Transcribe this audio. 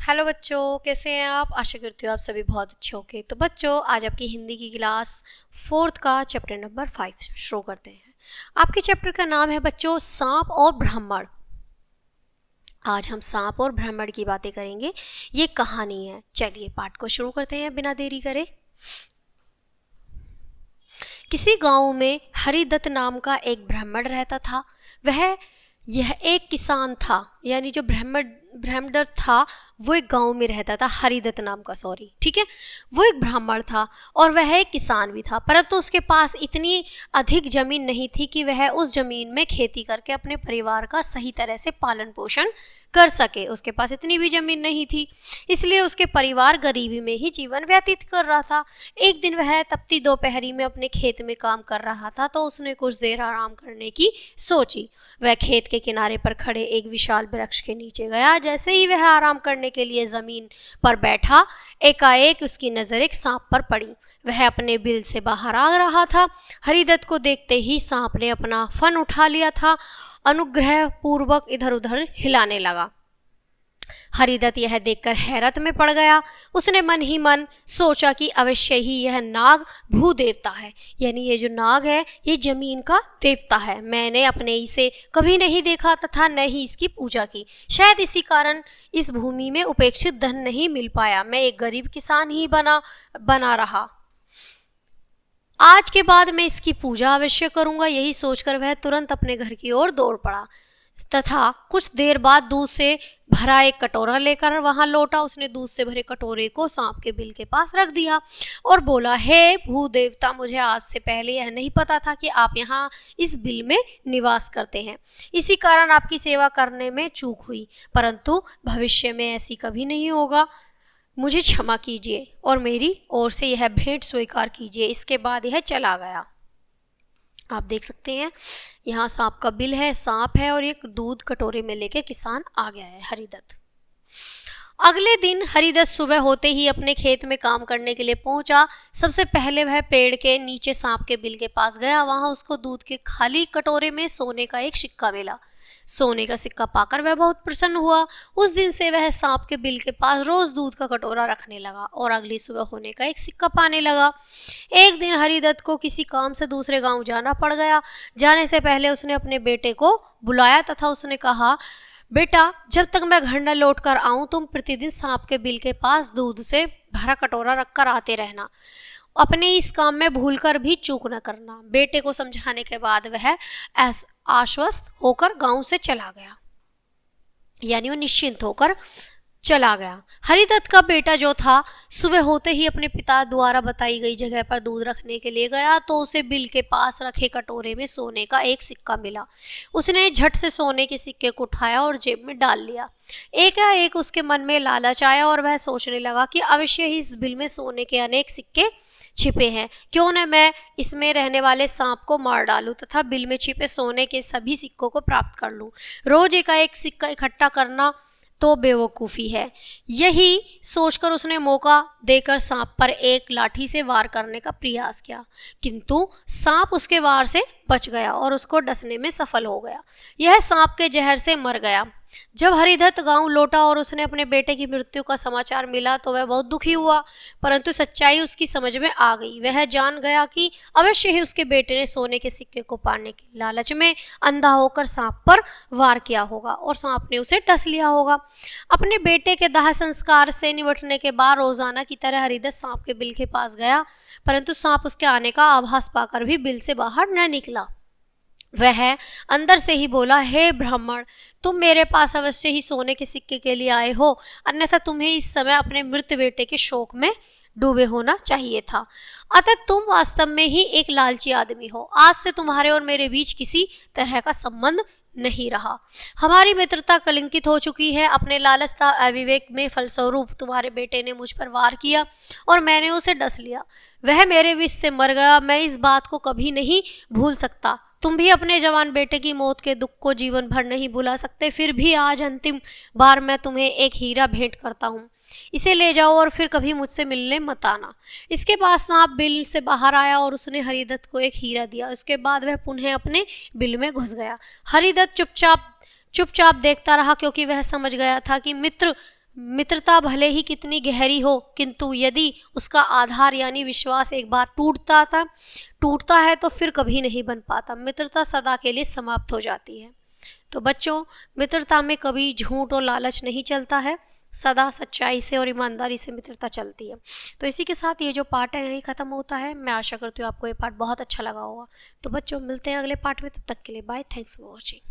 Hello बच्चों, कैसे हैं आप। आशा करती हूँ आप सभी बहुत अच्छे होंगे। तो बच्चों, आज आपकी हिंदी की क्लास 4th का चैप्टर नंबर 5 शुरू करते हैं। आपके चैप्टर का नाम है बच्चों सांप और ब्राह्मण। आज हम सांप और ब्राह्मण की बातें करेंगे। ये कहानी है। चलिए पाठ को शुरू करते हैं बिना देरी करे। किसी गांव में हरिदत्त नाम का एक ब्राह्मण रहता था। यह एक किसान था, यानी जो ब्राह्मण था वो एक गांव में रहता था। हरिदत्त नाम का, सॉरी, ठीक है। वो एक ब्राह्मण था और वह एक किसान भी था, परंतु उसके पास इतनी अधिक जमीन नहीं थी कि वह उस जमीन में खेती करके अपने परिवार का सही तरह से पालन पोषण कर सके। उसके पास इतनी भी जमीन नहीं थी, इसलिए उसके परिवार गरीबी में ही जीवन व्यतीत कर रहा था। एक दिन वह तपती दोपहरी में अपने खेत में काम कर रहा था, तो उसने कुछ देर आराम करने की सोची। वह खेत के किनारे पर खड़े एक विशाल वृक्ष के नीचे गया। जैसे ही वह आराम करने के लिए जमीन पर बैठा, एकाएक उसकी नजर एक सांप पर पड़ी। वह अपने बिल से बाहर आ रहा था। हरिदत्त को देखते ही सांप ने अपना फन उठा लिया था, अनुग्रह पूर्वक इधर उधर हिलाने लगा। हरिदत्त यह देखकर हैरत में पड़ गया। उसने मन ही मन सोचा कि अवश्य ही यह नाग भूदेवता है, यानी ये जो नाग है ये जमीन का देवता है। मैंने अपने इसे कभी नहीं देखा तथा न ही इसकी पूजा की। शायद इसी कारण इस भूमि में उपेक्षित धन नहीं मिल पाया। मैं एक गरीब किसान ही बना रहा। आज के बाद मैं इसकी पूजा अवश्य करूंगा। यही सोचकर वह तुरंत अपने घर की ओर दौड़ पड़ा तथा कुछ देर बाद दूध से भरा एक कटोरा लेकर वहां लौटा। उसने दूध से भरे कटोरे को सांप के बिल के पास रख दिया और बोला, हे भूदेवता, मुझे आज से पहले यह नहीं पता था कि आप यहाँ इस बिल में निवास करते हैं। इसी कारण आपकी सेवा करने में चूक हुई, परंतु भविष्य में ऐसी कभी नहीं होगा। मुझे क्षमा कीजिए और मेरी ओर से यह भेंट स्वीकार कीजिए। इसके बाद यह चला गया। आप देख सकते हैं यहाँ सांप का बिल है, सांप है और एक दूध कटोरे में लेके किसान आ गया है हरिदत्त। अगले दिन हरिदत्त सुबह होते ही अपने खेत में काम करने के लिए पहुंचा। सबसे पहले वह पेड़ के नीचे सांप के बिल के पास गया। वहां उसको दूध के खाली कटोरे में सोने का एक सिक्का मिला। सोने का सिक्का पाकर वह बहुत प्रसन्न हुआ। उस दिन से वह सांप के बिल के पास रोज दूध का कटोरा रखने लगा और अगली सुबह होने का एक सिक्का पाने लगा। एक दिन हरिदत्त को किसी काम से दूसरे गांव जाना पड़ गया। जाने से पहले उसने अपने बेटे को बुलाया तथा उसने कहा, बेटा, जब तक मैं घर न लौट कर आऊं तुम प्रतिदिन सांप के बिल के पास दूध से भरा कटोरा रखकर आते रहना। अपने इस काम में भूलकर भी चूक न करना। बेटे को समझाने के बाद वह आश्वस्त होकर गांव से चला गया, यानी वो निश्चिंत होकर चला गया। हरिदत्त का बेटा जो था सुबह होते ही अपने पिता द्वारा बताई गई जगह पर दूध रखने के लिए गया, तो उसे बिल के पास रखे कटोरे में सोने का एक सिक्का मिला। उसने झट से सोने के सिक्के को उठाया और जेब में डाल लिया। एकाएक उसके मन में लालच आया और वह सोचने लगा कि अवश्य ही इस बिल में सोने के अनेक सिक्के छिपे हैं। क्यों न मैं इसमें रहने वाले सांप को मार डालूं तथा बिल में छिपे सोने के सभी सिक्कों को प्राप्त कर लूं। रोज एकाएक सिक्का इकट्ठा करना तो बेवकूफ़ी है। यही सोचकर उसने मौका देकर सांप पर एक लाठी से वार करने का प्रयास किया, किंतु सांप उसके वार से बच गया और उसको डसने में सफल हो गया। यह सांप के जहर से मर गया। जब हरिदत्त गांव लौटा और उसने अपने बेटे की मृत्यु का समाचार मिला तो वह बहुत दुखी हुआ, परंतु सच्चाई उसकी समझ में आ गई। वह जान गया कि अवश्य ही उसके बेटे ने सोने के सिक्के को पाने के लालच में अंधा होकर सांप पर वार किया होगा और सांप ने उसे डस लिया होगा। अपने बेटे के दाह संस्कार से निपटने के बाद रोजाना की तरह हरिदत्त सांप के बिल के पास गया, परंतु सांप उसके आने का आभास पाकर भी बिल से बाहर न निकला। वह अंदर से ही बोला, हे ब्राह्मण, तुम मेरे पास अवश्य ही सोने के सिक्के के लिए आए हो, अन्यथा तुम्हें इस समय अपने मृत बेटे के शोक में डूबे होना चाहिए था। अतः तुम वास्तव में ही एक लालची आदमी हो। आज से तुम्हारे और मेरे बीच किसी तरह का संबंध नहीं रहा। हमारी मित्रता कलंकित हो चुकी है। अपने लालचता अविवेक में फलस्वरूप तुम्हारे बेटे ने मुझ पर वार किया और मैंने उसे डस लिया। वह मेरे विष से मर गया। मैं इस बात को कभी नहीं भूल सकता। तुम भी अपने जवान बेटे की मौत के दुख को जीवन भर नहीं भुला सकते। फिर भी आज अंतिम बार मैं तुम्हें एक हीरा भेंट करता हूँ। इसे ले जाओ और फिर कभी मुझसे मिलने मत आना। इसके बाद सांप बिल से बाहर आया और उसने हरिदत्त को एक हीरा दिया। उसके बाद वह पुनः अपने बिल में घुस गया। हरिदत्त चुपचाप देखता रहा, क्योंकि वह समझ गया था कि मित्र मित्रता भले ही कितनी गहरी हो, किंतु यदि उसका आधार यानी विश्वास एक बार टूटता है तो फिर कभी नहीं बन पाता। मित्रता सदा के लिए समाप्त हो जाती है। तो बच्चों, मित्रता में कभी झूठ और लालच नहीं चलता है, सदा सच्चाई से और ईमानदारी से मित्रता चलती है। तो इसी के साथ ये जो पार्ट है यही ख़त्म होता है। मैं आशा करती हूँ आपको ये पार्ट बहुत अच्छा लगा होगा। तो बच्चों, मिलते हैं अगले पार्ट में, तब तक के लिए बाय, थैंक्स फॉर वॉचिंग।